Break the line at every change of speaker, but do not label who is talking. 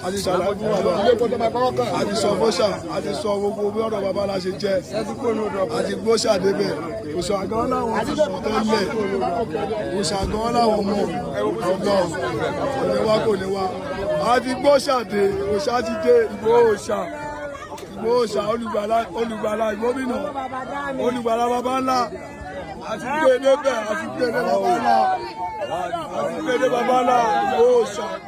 àti ṣàlàyé fún bàbá àti sọ bóṣà àti sọ gbogbo bí ọ̀dọ̀ bàbá la ṣe jẹ́ àti bóṣà débẹ̀ òṣàgán láwọn ti sọ tẹ́lẹ̀ òṣàgán láwọn mọ̀ ọgbọ́n kò ní wá àti bóṣà dé òṣà ti dé Ìgbòho olùgbàlà gómìnà olùgbàlà bàbá ńlá àti gbé débẹ̀ àti gbé dé bàbá ńlá àti gbé dé bàbá ńlá Ìgbòho.